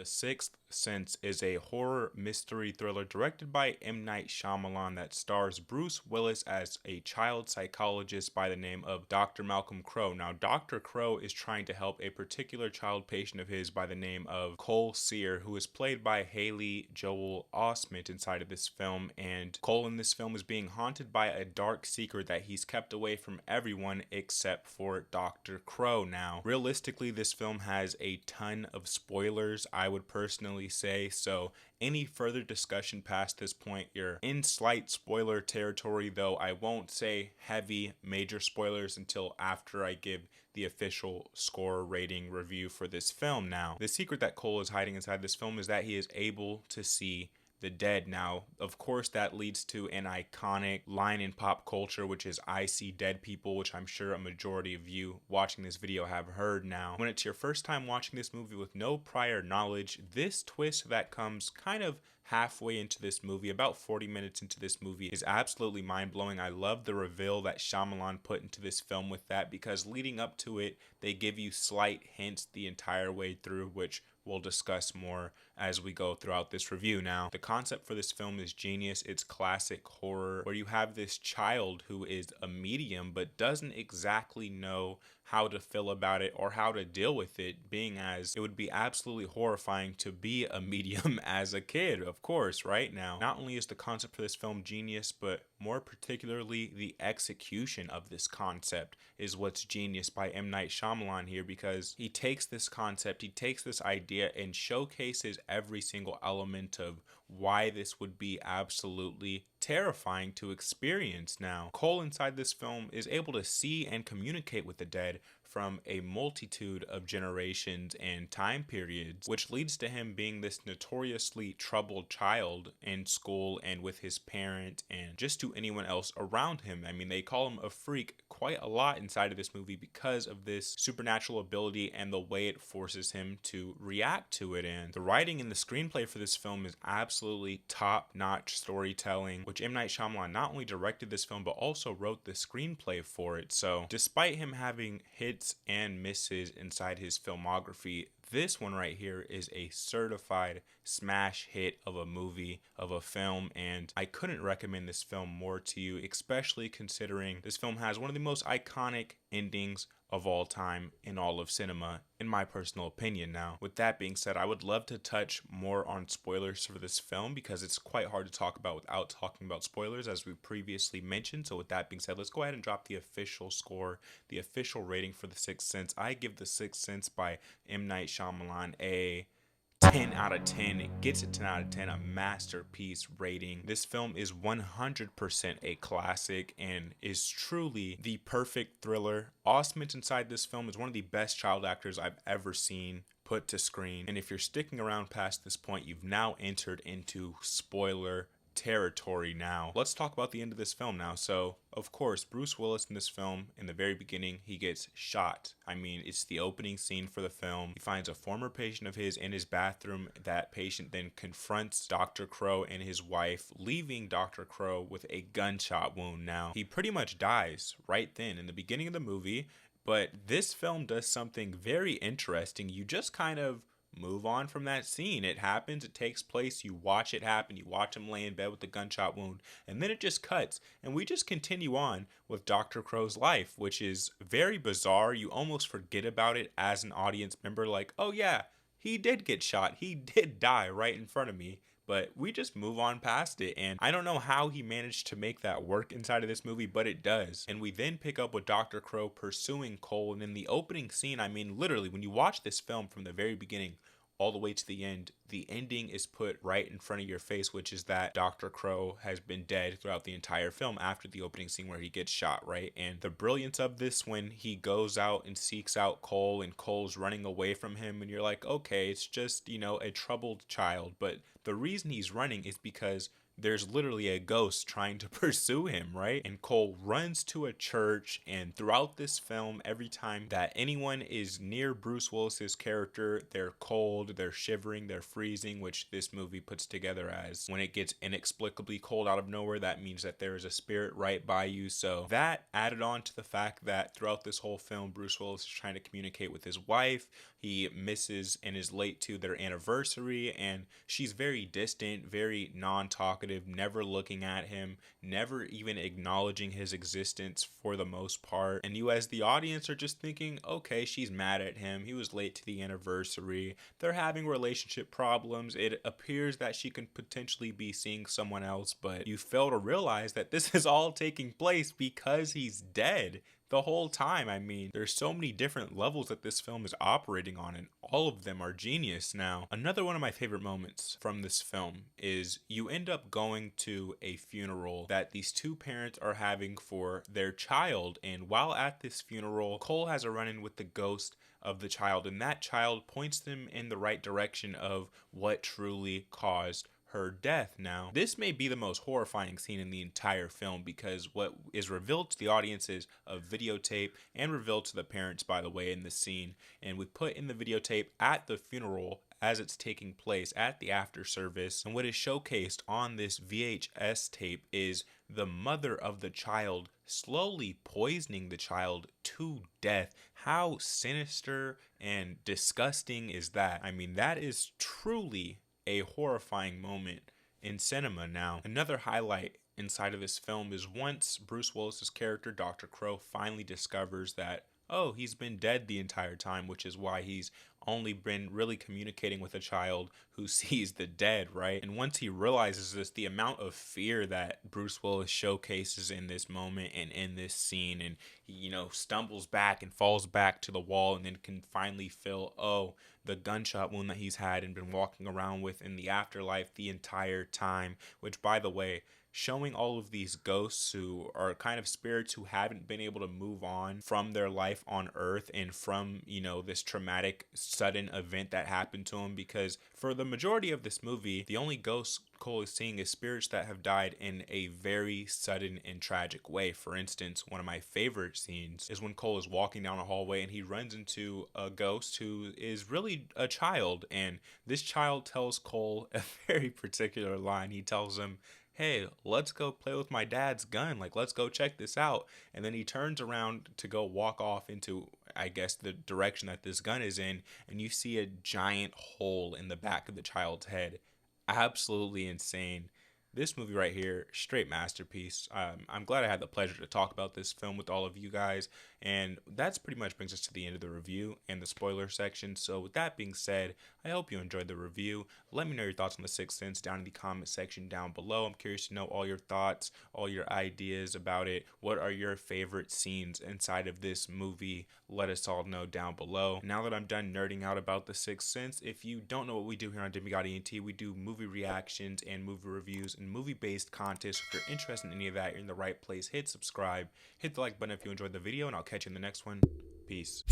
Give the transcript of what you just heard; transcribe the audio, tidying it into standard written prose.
The Sixth Sense is a horror mystery thriller directed by M. Night Shyamalan that stars Bruce Willis as a child psychologist by the name of Dr. Malcolm Crowe. Now, Dr. Crowe is trying to help a particular child patient of his by the name of Cole Sears, who is played by Haley Joel Osment inside of this film. And Cole in this film is being haunted by a dark secret that he's kept away from everyone except for Dr. Crowe. Now, realistically, this film has a ton of spoilers, I would personally say, so any further discussion past this point, you're in slight spoiler territory, though I won't say heavy major spoilers until after I give the official score rating review for this film. Now, the secret that Cole is hiding inside this film is that he is able to see the dead. Now, of course, that leads to an iconic line in pop culture, which is "I see dead people," which I'm sure a majority of you watching this video have heard. Now, when it's your first time watching this movie with no prior knowledge, this twist that comes kind of halfway into this movie, about 40 minutes into this movie, is absolutely mind-blowing. I love the reveal that Shyamalan put into this film with that, because leading up to it, they give you slight hints the entire way through, which we'll discuss more as we go throughout this review. Now, the concept for this film is genius. It's classic horror where you have this child who is a medium but doesn't exactly know how to feel about it or how to deal with it, being as it would be absolutely horrifying to be a medium as a kid, of course, right? Now, not only is the concept for this film genius, but more particularly the execution of this concept is what's genius by M. Night Shyamalan here, because he takes this concept, he takes this idea and showcases every single element of why this would be absolutely terrifying to experience. Now, Cole inside this film is able to see and communicate with the dead from a multitude of generations and time periods, which leads to him being this notoriously troubled child in school and with his parent and just to anyone else around him. I mean, they call him a freak quite a lot inside of this movie because of this supernatural ability and the way it forces him to react to it. And the writing and the screenplay for this film is absolutely top-notch storytelling, which M. Night Shyamalan not only directed this film but also wrote the screenplay for it. So despite him having hits and misses inside his filmography, this one right here is a certified smash hit of a movie, of a film, and I couldn't recommend this film more to you, especially considering this film has one of the most iconic endings of all time in all of cinema, in my personal opinion. Now, with that being said, I would love to touch more on spoilers for this film because it's quite hard to talk about without talking about spoilers, as we previously mentioned. So with that being said, let's go ahead and drop the official score, the official rating for The Sixth Sense. I give The Sixth Sense by M. Night Shyamalan a 10 out of 10. It gets a 10 out of 10, a masterpiece rating. This film is 100% a classic and is truly the perfect thriller. Osment inside this film is one of the best child actors I've ever seen put to screen. And if you're sticking around past this point, you've now entered into spoiler territory. Now, let's talk about the end of this film now. So, of course, Bruce Willis in this film, in the very beginning, he gets shot. I mean, it's the opening scene for the film. He finds a former patient of his in his bathroom. That patient then confronts Dr. Crowe and his wife, leaving Dr. Crowe with a gunshot wound. Now, he pretty much dies right then in the beginning of the movie, but this film does something very interesting. You just kind of move on from that scene. It happens, it takes place, you watch it happen, you watch him lay in bed with a gunshot wound, and then it just cuts, and we just continue on with Dr. Crowe's life, which is very bizarre. You almost forget about it as an audience member, like, oh yeah, he did get shot, he did die right in front of me, but we just move on past it. And I don't know how he managed to make that work inside of this movie, but it does. And we then pick up with Dr. Crowe pursuing Cole, and in the opening scene, I mean, literally, when you watch this film from the very beginning all the way to the end, the ending is put right in front of your face, which is that Dr. Crowe has been dead throughout the entire film after the opening scene where he gets shot, right? And the brilliance of this, when he goes out and seeks out Cole and Cole's running away from him, and you're like, okay, it's just, you know, a troubled child. But the reason he's running is because there's literally a ghost trying to pursue him, right? And Cole runs to a church, and throughout this film, every time that anyone is near Bruce Willis's character, they're cold, they're shivering, they're freezing, which this movie puts together as when it gets inexplicably cold out of nowhere, that means that there is a spirit right by you. So that added on to the fact that throughout this whole film, Bruce Willis is trying to communicate with his wife. he misses and is late to their anniversary, and she's very distant, very non-talkative, never looking at him, never even acknowledging his existence for the most part. And you as the audience are just thinking, okay, she's mad at him, he was late to the anniversary, they're having relationship problems, it appears that she can potentially be seeing someone else, but you fail to realize that this is all taking place because he's dead the whole time. I mean, there's so many different levels that this film is operating on, and all of them are genius. Now, another one of my favorite moments from this film is you end up going to a funeral that these two parents are having for their child, and while at this funeral, Cole has a run-in with the ghost of the child, and that child points them in the right direction of what truly caused her death. Now, this may be the most horrifying scene in the entire film because what is revealed to the audience is a videotape, and revealed to the parents, by the way, in the scene. And we put in the videotape at the funeral as it's taking place at the after service. And what is showcased on this VHS tape is the mother of the child slowly poisoning the child to death. How sinister and disgusting is that? I mean, that is truly a horrifying moment in cinema. Now, another highlight inside of this film is once Bruce Willis's character, Dr. Crowe, finally discovers that, oh, he's been dead the entire time, which is why he's only been really communicating with a child who sees the dead, right? And once he realizes this, the amount of fear that Bruce Willis showcases in this moment and in this scene, and he, stumbles back and falls back to the wall, and then can finally feel, oh, the gunshot wound that he's had and been walking around with in the afterlife the entire time, which, by the way, showing all of these ghosts who are kind of spirits who haven't been able to move on from their life on Earth and from, this traumatic sudden event that happened to them, because for the majority of this movie, the only ghosts Cole is seeing is spirits that have died in a very sudden and tragic way. For instance, one of my favorite scenes is when Cole is walking down a hallway and he runs into a ghost who is really a child, and this child tells Cole a very particular line. He tells him, hey, let's go play with my dad's gun. Like, let's go check this out. And then he turns around to go walk off into, I guess, the direction that this gun is in. And you see a giant hole in the back of the child's head. Absolutely insane. This movie right here, straight masterpiece. I'm glad I had the pleasure to talk about this film with all of you guys. And that's pretty much brings us to the end of the review and the spoiler section. So with that being said, I hope you enjoyed the review. Let me know your thoughts on The Sixth Sense down in the comment section down below. I'm curious to know all your thoughts, all your ideas about it. What are your favorite scenes inside of this movie? Let us all know down below. Now that I'm done nerding out about The Sixth Sense, if you don't know what we do here on Demigod ENT, we do movie reactions and movie reviews and movie-based content. So if you're interested in any of that, you're in the right place. Hit subscribe, hit the like button if you enjoyed the video, and I'll catch you in the next one. Peace.